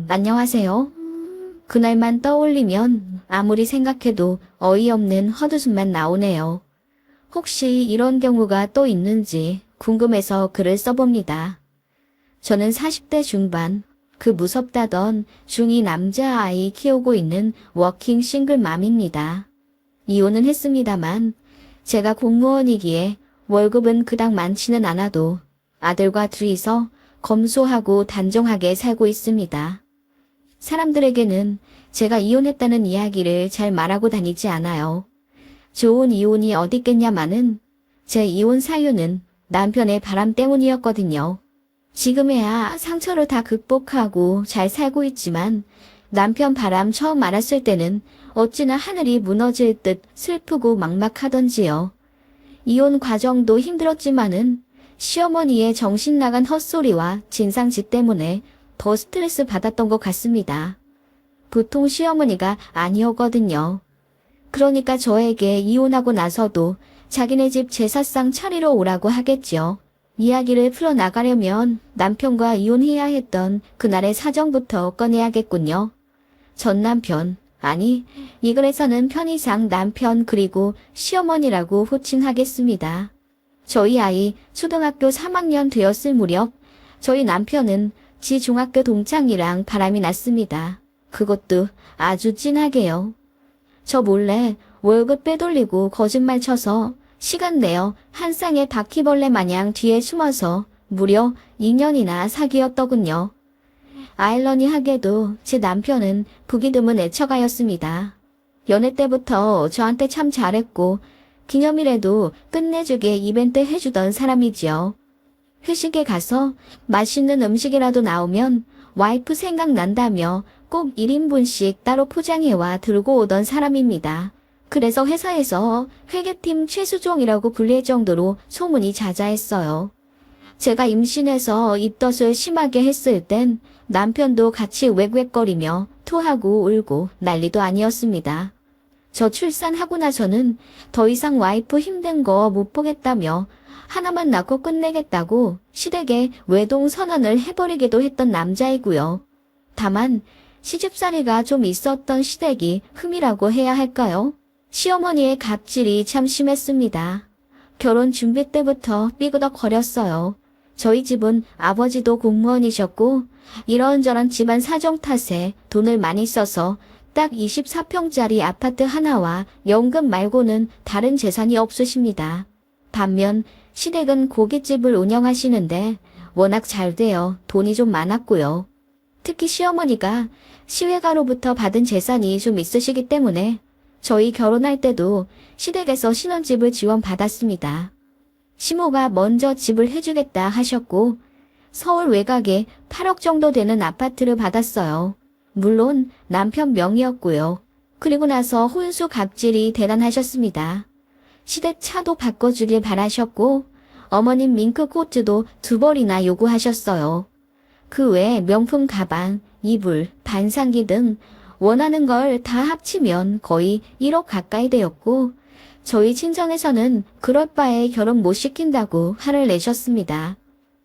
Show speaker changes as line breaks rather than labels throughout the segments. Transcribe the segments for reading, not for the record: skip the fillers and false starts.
안녕하세요. 그날만 떠올리면 아무리 생각해도 어이없는 헛웃음만 나오네요. 혹시 이런 경우가 또 있는지 궁금해서 글을 써봅니다. 저는 40대 중반, 그 무섭다던 중2 남자아이 키우고 있는 워킹 싱글맘입니다. 이혼은 했습니다만 제가 공무원이기에 월급은 그닥 많지는 않아도 아들과 둘이서 검소하고 단정하게 살고 있습니다. 사람들에게는 제가 이혼했다는 이야기를 잘 말하고 다니지 않아요. 좋은 이혼이 어딨겠냐마는 제 이혼 사유는 남편의 바람 때문이었거든요. 지금에야 상처를 다 극복하고 잘 살고 있지만 남편 바람 처음 알았을 때는 어찌나 하늘이 무너질 듯 슬프고 막막하던지요. 이혼 과정도 힘들었지만은 시어머니의 정신 나간 헛소리와 진상짓 때문에 더 스트레스 받았던 것 같습니다. 보통 시어머니가 아니었거든요. 그러니까 저에게 이혼하고 나서도 자기네 집 제사상 차리러 오라고 하겠죠. 이야기를 풀어나가려면 남편과 이혼해야 했던 그날의 사정부터 꺼내야겠군요. 전 남편, 아니, 이 글에서는 편의상 남편 그리고 시어머니라고 호칭하겠습니다. 저희 아이 초등학교 3학년 되었을 무렵 저희 남편은 지 중학교 동창이랑 바람이 났습니다. 그것도 아주 진하게요. 저 몰래 월급 빼돌리고 거짓말 쳐서 시간 내어 한 쌍의 바퀴벌레 마냥 뒤에 숨어서 무려 2년이나 사귀었더군요. 아이러니하게도 제 남편은 보기 드문 애처가였습니다. 연애 때부터 저한테 참 잘했고 기념일에도 끝내주게 이벤트 해주던 사람이지요. 회식에 가서 맛있는 음식이라도 나오면 와이프 생각난다며 꼭 1인분씩 따로 포장해와 들고 오던 사람입니다. 그래서 회사에서 회계팀 최수종이라고 불릴 정도로 소문이 자자했어요. 제가 임신해서 입덧을 심하게 했을 땐 남편도 같이 웩웩거리며 토하고 울고 난리도 아니었습니다. 저 출산하고 나서는 더 이상 와이프 힘든 거 못 보겠다며 하나만 낳고 끝내겠다고 시댁에 외동 선언을 해버리기도 했던 남자이고요. 다만 시집살이가 좀 있었던 시댁이 흠이라고 해야 할까요? 시어머니의 갑질이 참 심했습니다. 결혼 준비 때부터 삐그덕거렸어요. 저희 집은 아버지도 공무원이셨고 이런저런 집안 사정 탓에 돈을 많이 써서 딱 24평짜리 아파트 하나와 연금 말고는 다른 재산이 없으십니다. 반면 시댁은 고깃집을 운영하시는데 워낙 잘 되어 돈이 좀 많았고요. 특히 시어머니가 시외가로부터 받은 재산이 좀 있으시기 때문에 저희 결혼할 때도 시댁에서 신혼집을 지원받았습니다. 시모가 먼저 집을 해주겠다 하셨고 서울 외곽에 8억 정도 되는 아파트를 받았어요. 물론 남편 명의였고요. 그리고 나서 혼수 갑질이 대단하셨습니다. 시댁 차도 바꿔주길 바라셨고 어머님 밍크 코트도 2벌이나 요구하셨어요. 그 외에 명품 가방, 이불, 반상기 등 원하는 걸 다 합치면 거의 1억 가까이 되었고 저희 친정에서는 그럴 바에 결혼 못 시킨다고 화를 내셨습니다.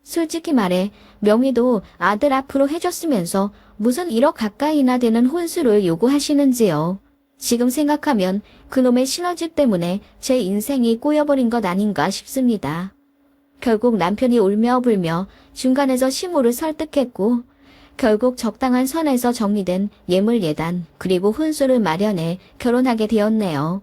솔직히 말해 명의도 아들 앞으로 해줬으면서 무슨 1억 가까이나 되는 혼수를 요구하시는지요. 지금 생각하면 그놈의 시너집 때문에 제 인생이 꼬여버린 것 아닌가 싶습니다. 결국 남편이 울며 불며 중간에서 시모를 설득했고 결국 적당한 선에서 정리된 예물예단 그리고 혼수를 마련해 결혼하게 되었네요.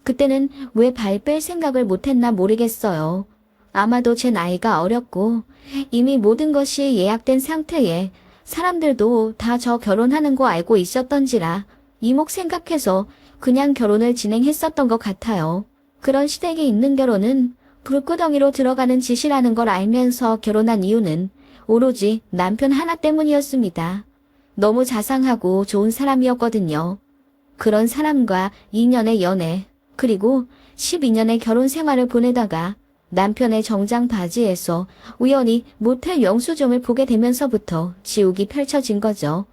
그때는 왜 발 뺄 생각을 못했나 모르겠어요. 아마도 제 나이가 어렸고 이미 모든 것이 예약된 상태에 사람들도 다 저 결혼하는 거 알고 있었던지라 이목 생각해서 그냥 결혼을 진행했었던 것 같아요. 그런 시댁에 있는 결혼은 불구덩이로 들어가는 짓이라는 걸 알면서 결혼한 이유는 오로지 남편 하나 때문이었습니다. 너무 자상하고 좋은 사람이었거든요. 그런 사람과 2년의 연애, 그리고 12년의 결혼 생활을 보내다가 남편의 정장 바지에서 우연히 모텔 영수증을 보게 되면서부터 지옥이 펼쳐진 거죠.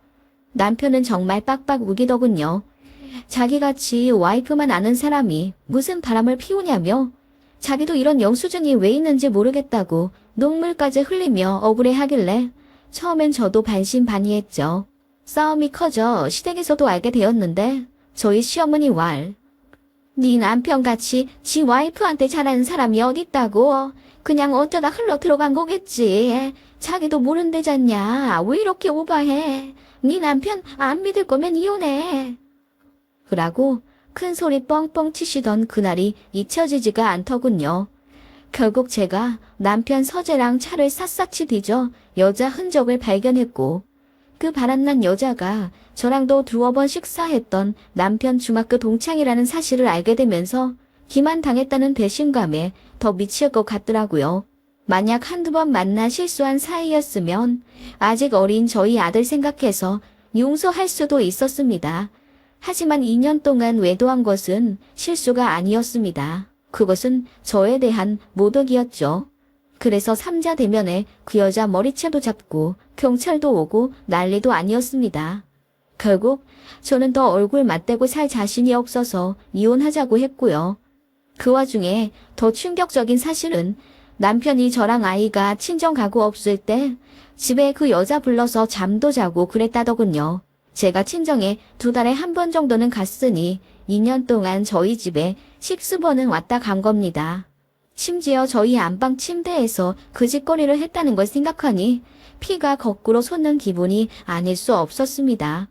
남편은 정말 빡빡 우기더군요. 자기같이 와이프만 아는 사람이 무슨 바람을 피우냐며 자기도 이런 영수증이 왜 있는지 모르겠다고 눈물까지 흘리며 억울해하길래 처음엔 저도 반신반의했죠. 싸움이 커져 시댁에서도 알게 되었는데 저희 시어머니 네 남편같이 지 와이프한테 잘하는 사람이 어딨다고. 그냥 어쩌다 흘러 들어간 거겠지. 자기도 모른대잖냐. 왜 이렇게 오바해. 네 남편 안 믿을 거면 이혼해. 라고 큰 소리 뻥뻥 치시던 그날이 잊혀지지가 않더군요. 결국 제가 남편 서재랑 차를 샅샅이 뒤져 여자 흔적을 발견했고 그 바람난 여자가 저랑도 두어 번 식사했던 남편 중학교 동창이라는 사실을 알게 되면서 기만당했다는 배신감에 더 미칠 것 같더라고요. 만약 한두 번 만나 실수한 사이였으면 아직 어린 저희 아들 생각해서 용서할 수도 있었습니다. 하지만 2년 동안 외도한 것은 실수가 아니었습니다. 그것은 저에 대한 모독이었죠. 그래서 삼자 대면에 그 여자 머리채도 잡고 경찰도 오고 난리도 아니었습니다. 결국 저는 더 얼굴 맞대고 살 자신이 없어서 이혼하자고 했고요. 그 와중에 더 충격적인 사실은 남편이 저랑 아이가 친정 가고 없을 때 집에 그 여자 불러서 잠도 자고 그랬다더군요. 제가 친정에 2달에 한 번 정도는 갔으니 2년 동안 저희 집에 십수번은 왔다 간 겁니다. 심지어 저희 안방 침대에서 그 짓거리를 했다는 걸 생각하니 피가 거꾸로 솟는 기분이 아닐 수 없었습니다.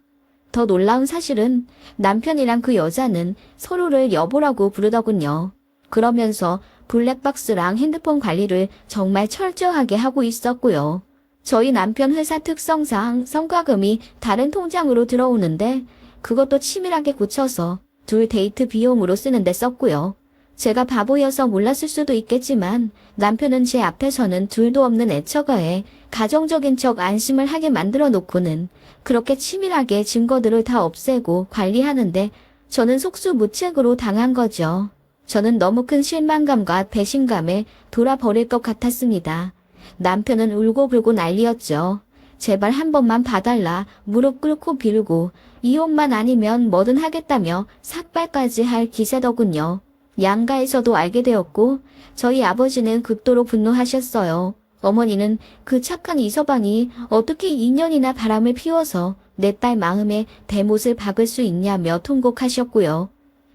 더 놀라운 사실은 남편이랑 그 여자는 서로를 여보라고 부르더군요. 그러면서 블랙박스랑 핸드폰 관리를 정말 철저하게 하고 있었고요. 저희 남편 회사 특성상 성과금이 다른 통장으로 들어오는데 그것도 치밀하게 고쳐서 둘 데이트 비용으로 쓰는데 썼고요. 제가 바보여서 몰랐을 수도 있겠지만 남편은 제 앞에서는 둘도 없는 애처가에 가정적인 척 안심을 하게 만들어 놓고는 그렇게 치밀하게 증거들을 다 없애고 관리하는데 저는 속수무책으로 당한 거죠. 저는 너무 큰 실망감과 배신감에 돌아버릴 것 같았습니다. 남편은 울고불고 난리였죠. 제발 한 번만 봐달라 무릎 꿇고 빌고 이혼만 아니면 뭐든 하겠다며 삭발까지 할 기세더군요. 양가에서도 알게 되었고 저희 아버지는 극도로 분노하셨어요. 어머니는 그 착한 이서방이 어떻게 2년이나 바람을 피워서 내 딸 마음에 대못을 박을 수 있냐며 통곡하셨고요.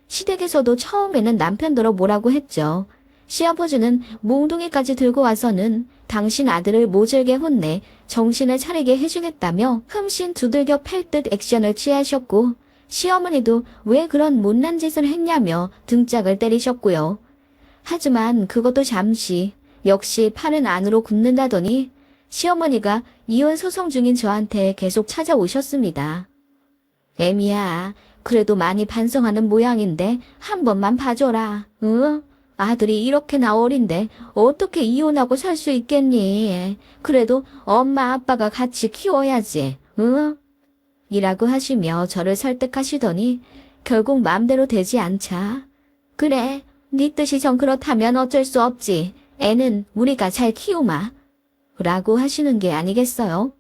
시댁에서도 처음에는 남편더러 뭐라고 했죠. 시아버지는 몽둥이까지 들고 와서는 당신 아들을 모질게 혼내 정신을 차리게 해주겠다며 흠씬 두들겨 팰 듯 액션을 취하셨고 시어머니도 왜 그런 못난 짓을 했냐며 등짝을 때리셨고요. 하지만 그것도 잠시 역시 팔은 안으로 굽는다더니 시어머니가 이혼 소송 중인 저한테 계속 찾아오셨습니다. 애미야, 그래도 많이 반성하는 모양인데 한 번만 봐줘라. 응? 아들이 이렇게나 어린데 어떻게 이혼하고 살 수 있겠니? 그래도 엄마 아빠가 같이 키워야지. 응? 이라고 하시며 저를 설득하시더니 결국 마음대로 되지 않자. 그래, 네 뜻이 정 그렇다면 어쩔 수 없지. 애는 우리가 잘 키우마. 라고 하시는 게 아니겠어요?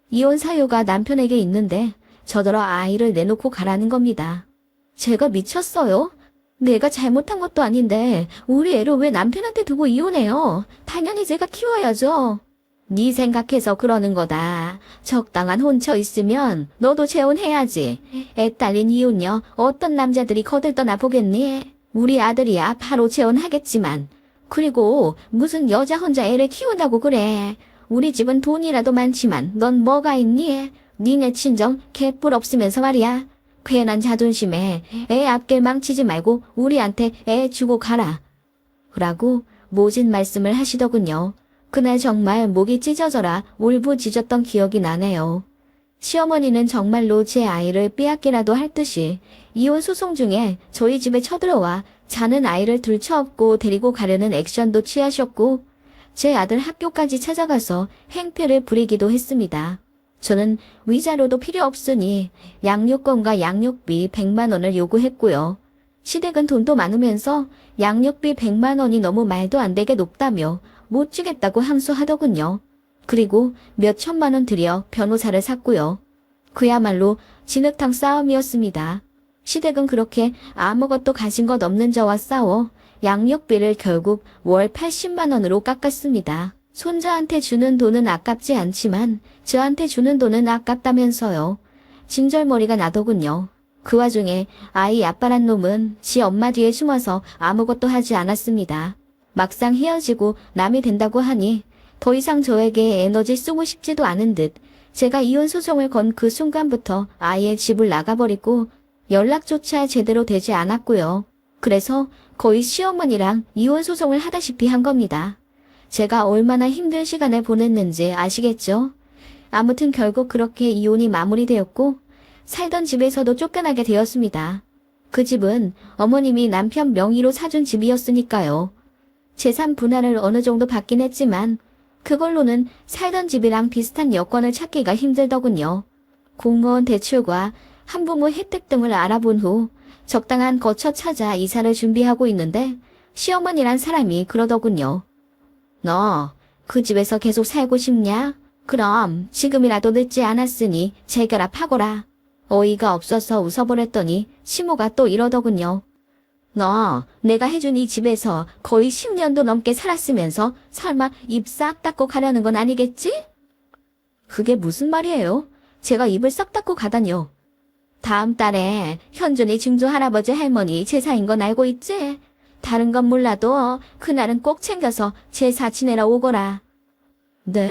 이혼 사유가 남편에게 있는데 저더러 아이를 내놓고 가라는 겁니다. 제가 미쳤어요? 내가 잘못한 것도 아닌데 우리 애를 왜 남편한테 두고 이혼해요? 당연히 제가 키워야죠. 네 생각해서 그러는 거다. 적당한 혼처 있으면 너도 재혼해야지. 애 딸린 이혼녀 어떤 남자들이 거들떠나 보겠니? 우리 아들이야 바로 재혼하겠지만. 그리고 무슨 여자 혼자 애를 키운다고 그래. 우리 집은 돈이라도 많지만 넌 뭐가 있니? 니네 친정 개뿔 없으면서 말이야. 괜한 자존심에 애 앞길 망치지 말고 우리한테 애 주고 가라. 라고 모진 말씀을 하시더군요. 그날 정말 목이 찢어져라 울부짖었던 기억이 나네요. 시어머니는 정말로 제 아이를 빼앗기라도 할 듯이 이혼 소송 중에 저희 집에 쳐들어와 자는 아이를 들쳐업고 데리고 가려는 액션도 취하셨고 제 아들 학교까지 찾아가서 행패를 부리기도 했습니다. 저는 위자료도 필요 없으니 양육권과 양육비 100만 원을 요구했고요. 시댁은 돈도 많으면서 양육비 100만 원이 너무 말도 안 되게 높다며 못 주겠다고 항소하더군요. 그리고 몇 천만 원 들여 변호사를 샀고요. 그야말로 진흙탕 싸움이었습니다. 시댁은 그렇게 아무것도 가진 것 없는 저와 싸워 양육비를 결국 월 80만 원으로 깎았습니다. 손자한테 주는 돈은 아깝지 않지만 저한테 주는 돈은 아깝다면서요. 진절머리가 나더군요. 그 와중에 아이 아빠란 놈은 지 엄마 뒤에 숨어서 아무것도 하지 않았습니다. 막상 헤어지고 남이 된다고 하니 더 이상 저에게 에너지 쓰고 싶지도 않은 듯 제가 이혼 소송을 건 그 순간부터 아예 집을 나가버리고 연락조차 제대로 되지 않았고요. 그래서 거의 시어머니랑 이혼 소송을 하다시피 한 겁니다. 제가 얼마나 힘든 시간을 보냈는지 아시겠죠? 아무튼 결국 그렇게 이혼이 마무리되었고 살던 집에서도 쫓겨나게 되었습니다. 그 집은 어머님이 남편 명의로 사준 집이었으니까요. 재산 분할을 어느 정도 받긴 했지만 그걸로는 살던 집이랑 비슷한 여건을 찾기가 힘들더군요. 공무원 대출과 한부모 혜택 등을 알아본 후 적당한 거처 찾아 이사를 준비하고 있는데 시어머니란 사람이 그러더군요. 너 그 집에서 계속 살고 싶냐? 그럼 지금이라도 늦지 않았으니 재결합하거라. 어이가 없어서 웃어버렸더니 시모가 또 이러더군요. 너 내가 해준 이 집에서 거의 10년도 넘게 살았으면서 설마 입 싹 닫고 가려는 건 아니겠지? 그게 무슨 말이에요? 제가 입을 싹 닫고 가다뇨. 다음 달에 현준이 증조 할아버지 할머니 제사인 건 알고 있지? 다른 건 몰라도 그날은 꼭 챙겨서 제사 지내러 오거라. 네?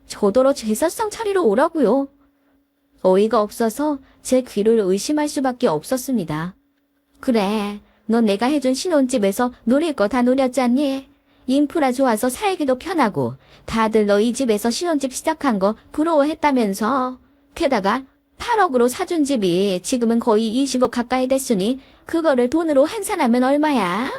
저더러 제사상 차리러 오라고요. 어이가 없어서 제 귀를 의심할 수밖에 없었습니다. 그래, 넌 내가 해준 신혼집에서 누릴 거 다 누렸잖니? 인프라 좋아서 살기도 편하고 다들 너 이 집에서 신혼집 시작한 거 부러워했다면서. 게다가 8억으로 사준 집이 지금은 거의 20억 가까이 됐으니 그거를 돈으로 환산하면 얼마야?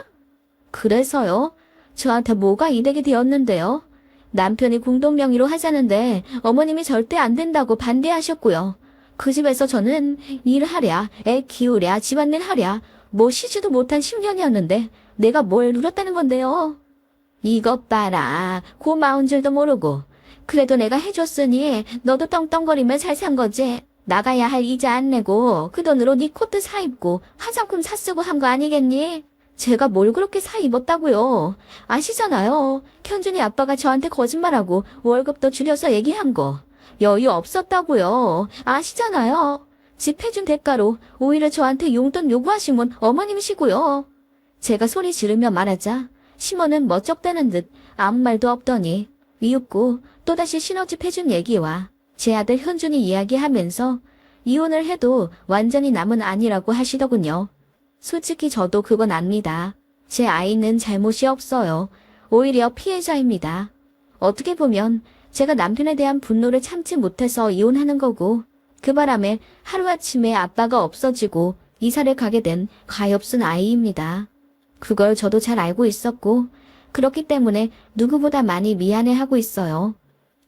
그래서요? 저한테 뭐가 이득이 되었는데요? 남편이 공동명의로 하자는데 어머님이 절대 안 된다고 반대하셨고요. 그 집에서 저는 일하랴, 애 키우랴, 집안일 하랴, 뭐 쉬지도 못한 10년이었는데 내가 뭘 누렸다는 건데요. 이것 봐라, 고마운 줄도 모르고. 그래도 내가 해줬으니 너도 떵떵거리며 잘 산 거지. 나가야 할 이자 안 내고 그 돈으로 네 코트 사 입고 화장품 사 쓰고 한 거 아니겠니? 제가 뭘 그렇게 사 입었다고요. 아시잖아요. 현준이 아빠가 저한테 거짓말하고 월급도 줄여서 얘기한 거. 여유 없었다고요. 아시잖아요. 집 해준 대가로 오히려 저한테 용돈 요구하신 분 어머님이시고요. 제가 소리 지르며 말하자 시모는 멋쩍대는 듯 아무 말도 없더니 이윽고 또다시 신혼집 해준 얘기와 제 아들 현준이 이야기하면서 이혼을 해도 완전히 남은 아니라고 하시더군요. 솔직히 저도 그건 압니다. 제 아이는 잘못이 없어요. 오히려 피해자입니다. 어떻게 보면 제가 남편에 대한 분노를 참지 못해서 이혼하는 거고 그 바람에 하루아침에 아빠가 없어지고 이사를 가게 된 가엾은 아이입니다. 그걸 저도 잘 알고 있었고 그렇기 때문에 누구보다 많이 미안해하고 있어요.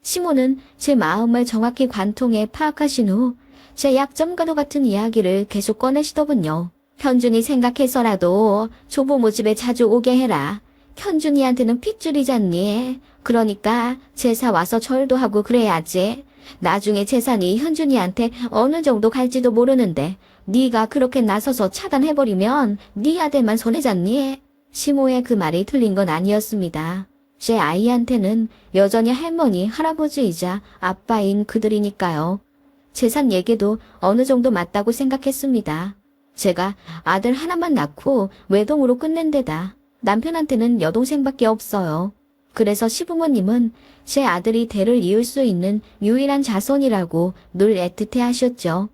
시모는 제 마음을 정확히 관통해 파악하신 후 제 약점과도 같은 이야기를 계속 꺼내시더군요. 현준이 생각해서라도 조부모 집에 자주 오게 해라. 현준이한테는 핏줄이잖니. 그러니까 제사 와서 절도 하고 그래야지. 나중에 재산이 현준이한테 어느 정도 갈지도 모르는데 네가 그렇게 나서서 차단해버리면 네 아들만 손해잖니. 시모의 그 말이 틀린 건 아니었습니다. 제 아이한테는 여전히 할머니, 할아버지이자 아빠인 그들이니까요. 재산 얘기도 어느 정도 맞다고 생각했습니다. 제가 아들 하나만 낳고 외동으로 끝낸 데다 남편한테는 여동생밖에 없어요. 그래서 시부모님은 제 아들이 대를 이을 수 있는 유일한 자손이라고 늘 애틋해 하셨죠.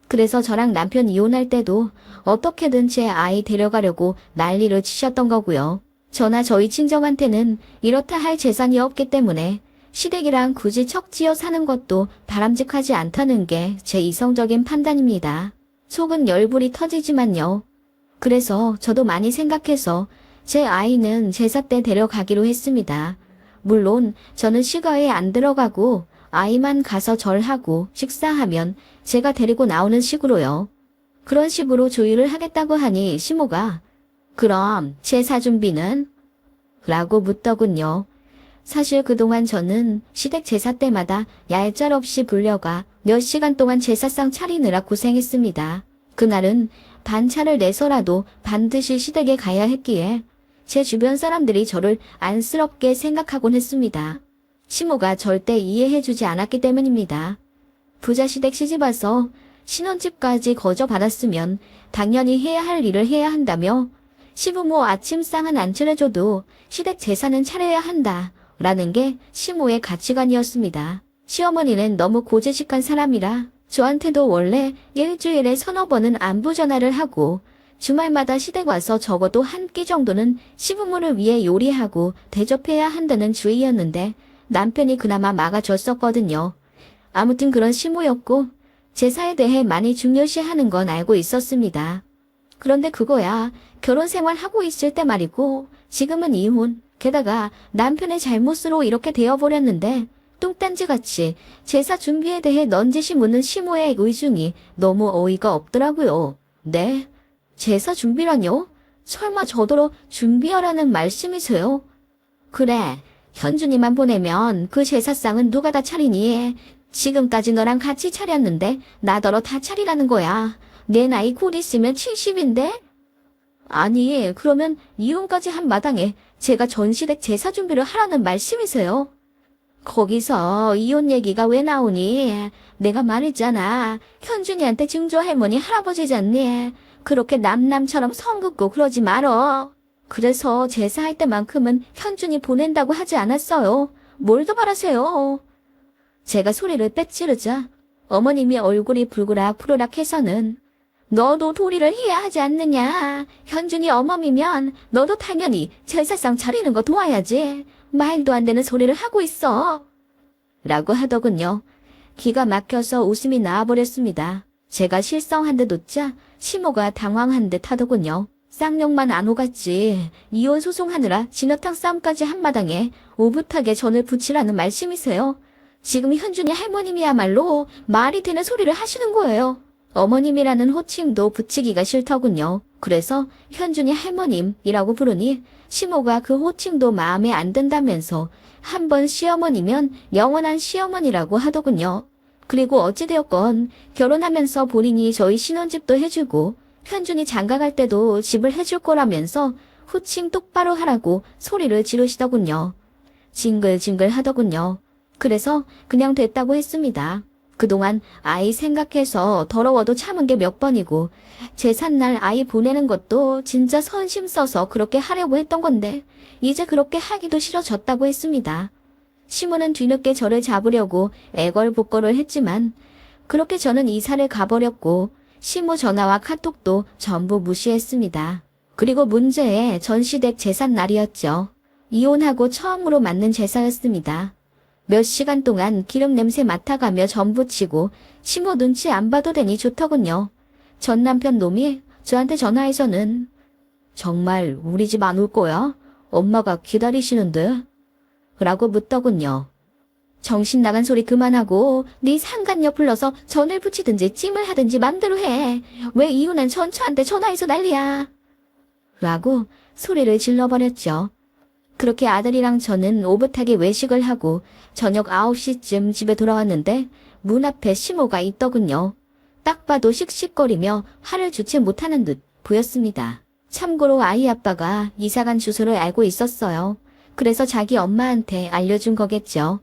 그래서 저랑 남편 이혼할 때도 어떻게든 제 아이 데려가려고 난리를 치셨던 거고요. 저나 저희 친정한테는 이렇다 할 재산이 없기 때문에 시댁이랑 굳이 척지어 사는 것도 바람직하지 않다는 게 제 이성적인 판단입니다. 속은 열불이 터지지만요. 그래서 저도 많이 생각해서 제 아이는 제사 때 데려가기로 했습니다. 물론 저는 시가에 안 들어가고 아이만 가서 절하고 식사하면 제가 데리고 나오는 식으로요. 그런 식으로 조율을 하겠다고 하니 시모가 그럼 제사 준비는? 라고 묻더군요. 사실 그동안 저는 시댁 제사 때마다 얄짤없이 불려가 몇 시간 동안 제사상 차리느라 고생했습니다. 그날은 반차를 내서라도 반드시 시댁에 가야 했기에 제 주변 사람들이 저를 안쓰럽게 생각하곤 했습니다. 시모가 절대 이해해주지 않았기 때문입니다. 부자시댁 시집와서 신혼집까지 거저 받았으면 당연히 해야 할 일을 해야 한다며 시부모 아침상은 안 차려줘도 시댁 제사는 차려야 한다 라는 게 시모의 가치관이었습니다. 시어머니는 너무 고지식한 사람이라 저한테도 원래 일주일에 서너 번은 안부 전화를 하고 주말마다 시댁 와서 적어도 한 끼 정도는 시부모를 위해 요리하고 대접해야 한다는 주의였는데 남편이 그나마 막아줬었거든요. 아무튼 그런 시모였고 제사에 대해 많이 중요시하는 건 알고 있었습니다. 그런데 그거야 결혼 생활하고 있을 때 말이고 지금은 이혼, 게다가 남편의 잘못으로 이렇게 되어버렸는데 뚱딴지같이 제사 준비에 대해 넌지시 묻는 시모의 의중이 너무 어이가 없더라고요. 네? 제사 준비라뇨? 설마 저더러 준비하라는 말씀이세요? 그래, 현준이만 보내면 그 제사상은 누가 다 차리니? 지금까지 너랑 같이 차렸는데 나더러 다 차리라는 거야. 내 나이 곧 있으면 70인데? 아니, 그러면 이혼까지 한 마당에 제가 전시댁 제사 준비를 하라는 말씀이세요? 거기서 이혼 얘기가 왜 나오니? 내가 말했잖아. 현준이한테 증조 할머니 할아버지잖니. 그렇게 남남처럼 성 긋고 그러지 말어. 그래서 제사할 때만큼은 현준이 보낸다고 하지 않았어요. 뭘 더 바라세요? 제가 소리를 빼찌르자 어머님이 얼굴이 불그락불그락 해서는 너도 도리를 해야 하지 않느냐. 현준이 어머니면 너도 당연히 제사상 차리는 거 도와야지. 말도 안 되는 소리를 하고 있어. 라고 하더군요. 기가 막혀서 웃음이 나와버렸습니다. 제가 실성한 듯 웃자 시모가 당황한 듯 하더군요. 쌍욕만 안 오갔지. 이혼 소송하느라 진흙탕 싸움까지 한마당에 오붓하게 전을 붙이라는 말씀이세요. 지금 현준이 할머님이야말로 말이 되는 소리를 하시는 거예요. 어머님이라는 호칭도 붙이기가 싫더군요. 그래서 현준이 할머님이라고 부르니 시모가 그 호칭도 마음에 안 든다면서 한 번 시어머니면 영원한 시어머니라고 하더군요. 그리고 어찌되었건 결혼하면서 본인이 저희 신혼집도 해주고 현준이 장가갈 때도 집을 해줄 거라면서 호칭 똑바로 하라고 소리를 지르시더군요. 징글징글 하더군요. 그래서 그냥 됐다고 했습니다. 그동안 아이 생각해서 더러워도 참은 게 몇 번이고 제삿날 아이 보내는 것도 진짜 선심 써서 그렇게 하려고 했던 건데 이제 그렇게 하기도 싫어졌다고 했습니다. 시모는 뒤늦게 저를 잡으려고 애걸복걸을 했지만 그렇게 저는 이사를 가버렸고 시모 전화와 카톡도 전부 무시했습니다. 그리고 문제의 전시댁 제삿날이었죠. 이혼하고 처음으로 맞는 제사였습니다. 몇 시간 동안 기름 냄새 맡아가며 전 부치고 시모 눈치 안 봐도 되니 좋더군요. 전 남편 놈이 저한테 전화해서는 정말 우리 집 안 올 거야? 엄마가 기다리시는데? 라고 묻더군요. 정신 나간 소리 그만하고 네 상간녀 불러서 전을 붙이든지 찜을 하든지 맘대로 해. 왜 이혼한 전처한테 전화해서 난리야. 라고 소리를 질러버렸죠. 그렇게 아들이랑 저는 오붓하게 외식을 하고 저녁 9시쯤 집에 돌아왔는데 문 앞에 시모가 있더군요. 딱 봐도 씩씩거리며 화를 주체 못하는 듯 보였습니다. 참고로 아이 아빠가 이사간 주소를 알고 있었어요. 그래서 자기 엄마한테 알려준 거겠죠.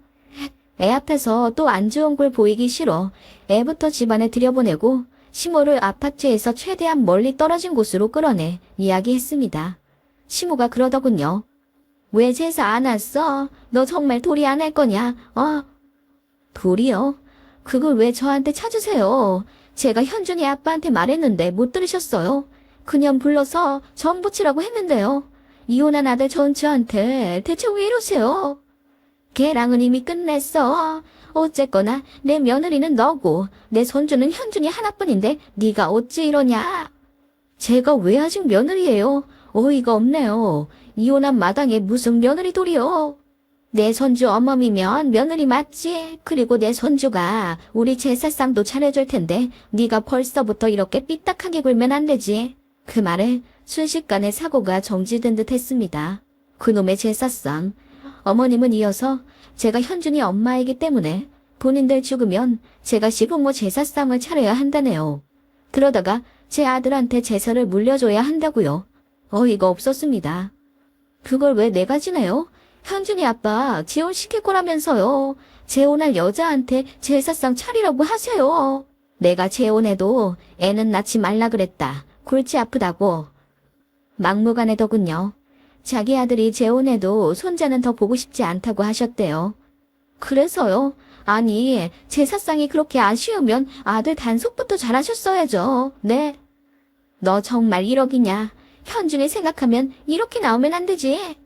애 앞에서 또 안 좋은 걸 보이기 싫어 애부터 집안에 들여보내고 시모를 아파트에서 최대한 멀리 떨어진 곳으로 끌어내 이야기했습니다. 시모가 그러더군요. 왜 제사 안 왔어? 너 정말 도리 안 할 거냐? 도리요? 그걸 왜 저한테 찾으세요? 제가 현준이 아빠한테 말했는데 못 들으셨어요? 그냥 불러서 전 부치라고 했는데요. 이혼한 아들 전처한테 대체 왜 이러세요? 걔랑은 이미 끝냈어. 어쨌거나 내 며느리는 너고 내 손주는 현준이 하나뿐인데 네가 어찌 이러냐? 제가 왜 아직 며느리예요? 어이가 없네요. 이혼한 마당에 무슨 며느리 돌이요? 내 손주 어머니면 며느리 맞지? 그리고 내 손주가 우리 제사상도 차려줄 텐데 네가 벌써부터 이렇게 삐딱하게 굴면 안 되지. 그 말에 순식간에 사고가 정지된 듯 했습니다. 그놈의 제사상. 어머님은 이어서 제가 현준이 엄마이기 때문에 본인들 죽으면 제가 시부모 제사상을 차려야 한다네요. 그러다가 제 아들한테 제사를 물려줘야 한다고요. 어이가 없었습니다. 그걸 왜 내가 지내요? 현준이 아빠 재혼시킬 거라면서요. 재혼할 여자한테 제사상 차리라고 하세요. 내가 재혼해도 애는 낳지 말라 그랬다. 골치 아프다고. 막무가내더군요. 자기 아들이 재혼해도 손자는 더 보고 싶지 않다고 하셨대요. 그래서요? 아니, 제사상이 그렇게 아쉬우면 아들 단속부터 잘하셨어야죠. 네. 너 정말 1억이냐? 현준이 생각하면 이렇게 나오면 안 되지.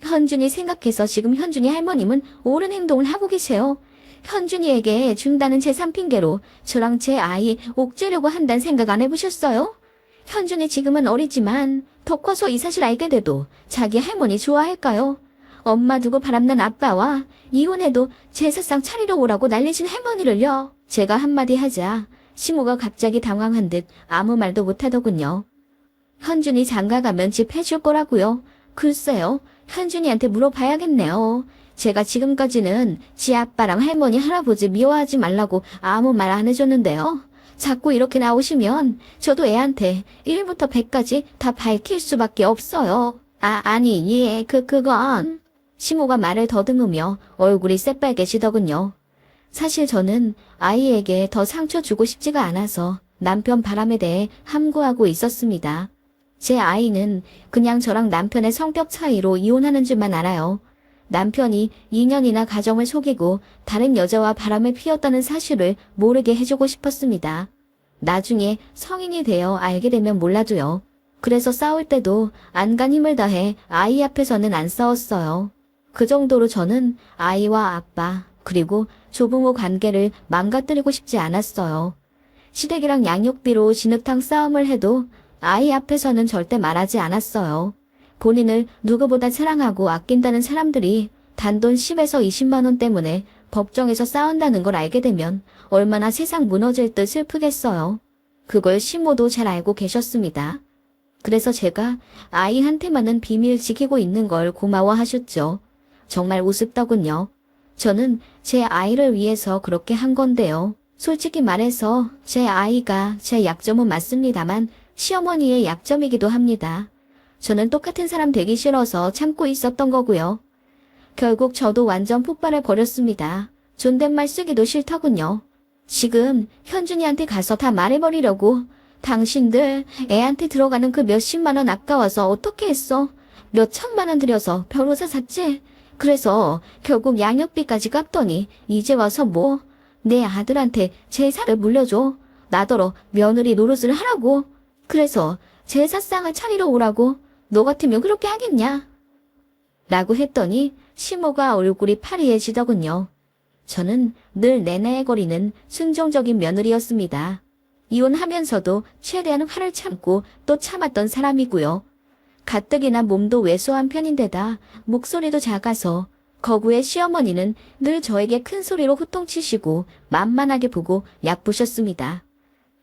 현준이 생각해서 지금 현준이 할머님은 옳은 행동을 하고 계세요. 현준이에게 준다는 재산 핑계로 저랑 제 아이 옥죄려고 한다는 생각 안 해보셨어요? 현준이 지금은 어리지만 더 커서 이 사실 알게 돼도 자기 할머니 좋아할까요? 엄마 두고 바람난 아빠와 이혼해도 제사상 차리러 오라고 난리친 할머니를요. 제가 한마디 하자 시모가 갑자기 당황한 듯 아무 말도 못하더군요. 현준이 장가가면 집 해줄 거라고요. 글쎄요. 현준이한테 물어봐야겠네요. 제가 지금까지는 지 아빠랑 할머니 할아버지 미워하지 말라고 아무 말 안 해줬는데요. 자꾸 이렇게 나오시면 저도 애한테 1부터 100까지 다 밝힐 수밖에 없어요. 아니, 예, 그건. 시모가 말을 더듬으며 얼굴이 새빨개지더군요. 사실 저는 아이에게 더 상처 주고 싶지가 않아서 남편 바람에 대해 함구하고 있었습니다. 제 아이는 그냥 저랑 남편의 성격 차이로 이혼하는 줄만 알아요. 남편이 2년이나 가정을 속이고 다른 여자와 바람을 피웠다는 사실을 모르게 해주고 싶었습니다. 나중에 성인이 되어 알게 되면 몰라도요. 그래서 싸울 때도 안간 힘을 다해 아이 앞에서는 안 싸웠어요. 그 정도로 저는 아이와 아빠 그리고 조부모 관계를 망가뜨리고 싶지 않았어요. 시댁이랑 양육비로 진흙탕 싸움을 해도 아이 앞에서는 절대 말하지 않았어요. 본인을 누구보다 사랑하고 아낀다는 사람들이 단돈 10에서 20만 원 때문에 법정에서 싸운다는 걸 알게 되면 얼마나 세상 무너질 듯 슬프겠어요. 그걸 시모도 잘 알고 계셨습니다. 그래서 제가 아이한테만은 비밀 지키고 있는 걸 고마워하셨죠. 정말 우습더군요. 저는 제 아이를 위해서 그렇게 한 건데요. 솔직히 말해서 제 아이가 제 약점은 맞습니다만 시어머니의 약점이기도 합니다. 저는 똑같은 사람 되기 싫어서 참고 있었던 거고요. 결국 저도 완전 폭발을 벌였습니다. 존댓말 쓰기도 싫더군요. 지금 현준이한테 가서 다 말해버리려고. 당신들 애한테 들어가는 그 몇십만 원 아까워서 어떻게 했어? 몇 천만 원 들여서 변호사 샀지? 그래서 결국 양육비까지 갚더니 이제 와서 뭐? 내 아들한테 제사를 물려줘. 나더러 며느리 노릇을 하라고. 그래서 제사상을 차리러 오라고. 너 같으면 그렇게 하겠냐? 라고 했더니 시모가 얼굴이 파리해지더군요. 저는 늘 내내거리는 순종적인 며느리였습니다. 이혼하면서도 최대한 화를 참고 또 참았던 사람이고요. 가뜩이나 몸도 왜소한 편인데다 목소리도 작아서 거구의 시어머니는 늘 저에게 큰 소리로 호통치시고 만만하게 보고 얕보셨습니다.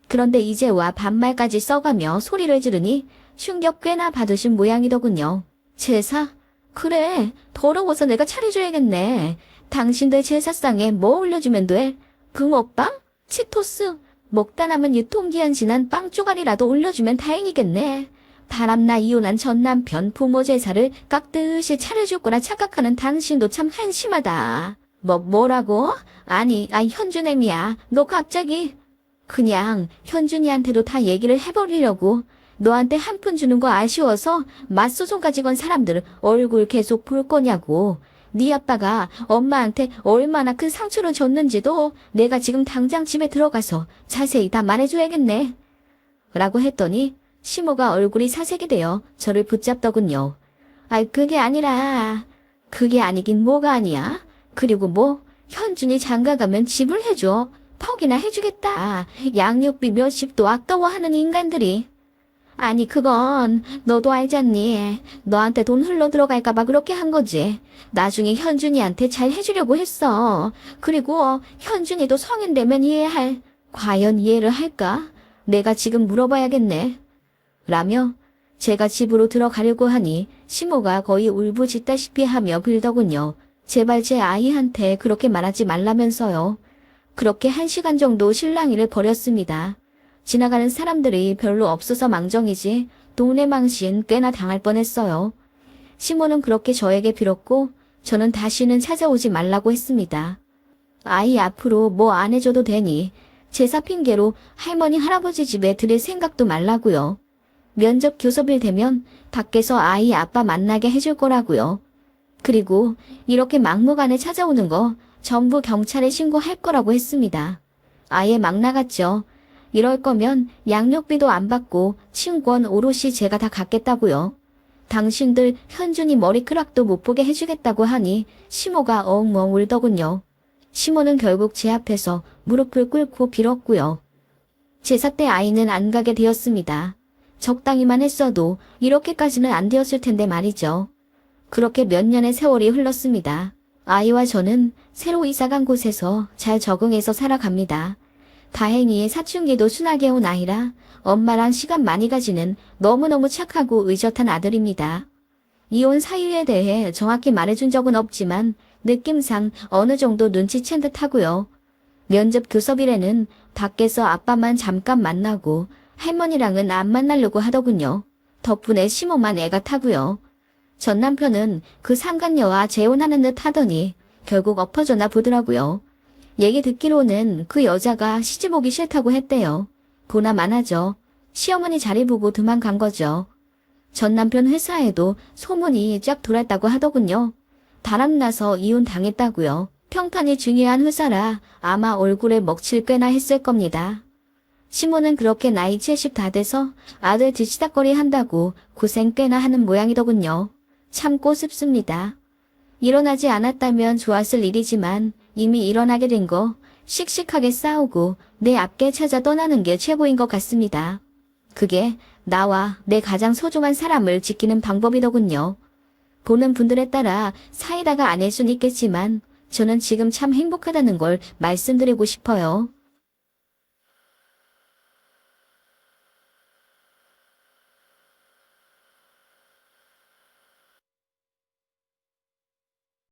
그런데 이제 와 반말까지 써가며 소리를 지르니 충격 꽤나 받으신 모양이더군요. 제사? 그래, 더러워서 내가 차려줘야겠네. 당신들 제사상에 뭐 올려주면 돼? 붕어빵? 치토스? 먹다 남은 유통기한 지난 빵 쪼가리라도 올려주면 다행이겠네. 바람나 이혼한 전 남편 부모 제사를 깍듯이 차려줄 거라 착각하는 당신도 참 한심하다. 뭐라고? 아니, 현준애미야. 너 갑자기. 그냥 현준이한테도 다 얘기를 해버리려고. 너한테 한 푼 주는 거 아쉬워서 맞소송까지 건 사람들 얼굴 계속 볼 거냐고. 네 아빠가 엄마한테 얼마나 큰 상처를 줬는지도 내가 지금 당장 집에 들어가서 자세히 다 말해줘야겠네. 라고 했더니 시모가 얼굴이 사색이 되어 저를 붙잡더군요. 그게 아니라. 그게 아니긴 뭐가 아니야. 그리고 뭐 현준이 장가가면 집을 해줘. 퍽이나 해주겠다. 양육비 몇십도 아까워하는 인간들이. 아니 그건 너도 알잖니. 너한테 돈 흘러 들어갈까봐 그렇게 한 거지. 나중에 현준이한테 잘 해주려고 했어. 그리고 현준이도 성인 되면 이해할. 과연 이해를 할까? 내가 지금 물어봐야겠네. 라며 제가 집으로 들어가려고 하니 시모가 거의 울부짖다시피 하며 빌더군요. 제발 제 아이한테 그렇게 말하지 말라면서요. 그렇게 1시간 정도 실랑이를 벌였습니다. 지나가는 사람들이 별로 없어서 망정이지 돈의 망신 꽤나 당할 뻔했어요. 시모는 그렇게 저에게 빌었고 저는 다시는 찾아오지 말라고 했습니다. 아이 앞으로 뭐 안 해줘도 되니 제사 핑계로 할머니 할아버지 집에 들일 생각도 말라고요. 면접 교섭일 되면 밖에서 아이 아빠 만나게 해줄 거라고요. 그리고 이렇게 막무가내 찾아오는 거 전부 경찰에 신고할 거라고 했습니다. 아예 막 나갔죠. 이럴 거면 양육비도 안 받고 친권 오롯이 제가 다 갖겠다고요. 당신들 현준이 머리끄락도 못 보게 해주겠다고 하니 시모가 엉엉 울더군요. 시모는 결국 제 앞에서 무릎을 꿇고 빌었고요. 제사 때 아이는 안 가게 되었습니다. 적당히만 했어도 이렇게까지는 안 되었을 텐데 말이죠. 그렇게 몇 년의 세월이 흘렀습니다. 아이와 저는 새로 이사간 곳에서 잘 적응해서 살아갑니다. 다행히 사춘기도 순하게 온 아이라 엄마랑 시간 많이 가지는 너무너무 착하고 의젓한 아들입니다. 이혼 사유에 대해 정확히 말해준 적은 없지만 느낌상 어느 정도 눈치챈 듯 하고요. 면접 교섭일에는 밖에서 아빠만 잠깐 만나고 할머니랑은 안 만나려고 하더군요. 덕분에 시모만 애가 타고요. 전 남편은 그 상간녀와 재혼하는 듯 하더니 결국 엎어져나 보더라고요. 얘기 듣기로는 그 여자가 시집 오기 싫다고 했대요. 보나마나죠. 시어머니 자리 보고 도망간 거죠. 전 남편 회사에도 소문이 쫙 돌았다고 하더군요. 바람나서 이혼 당했다고요. 평판이 중요한 회사라 아마 얼굴에 먹칠 꽤나 했을 겁니다. 시모는 그렇게 나이 70 다 돼서 아들 뒤치다꺼리 한다고 고생 꽤나 하는 모양이더군요. 참고 싶습니다. 일어나지 않았다면 좋았을 일이지만 이미 일어나게 된 거 씩씩하게 싸우고 내 앞에 찾아 떠나는 게 최고인 것 같습니다. 그게 나와 내 가장 소중한 사람을 지키는 방법이더군요. 보는 분들에 따라 사이다가 아닐 순 있겠지만 저는 지금 참 행복하다는 걸 말씀드리고 싶어요.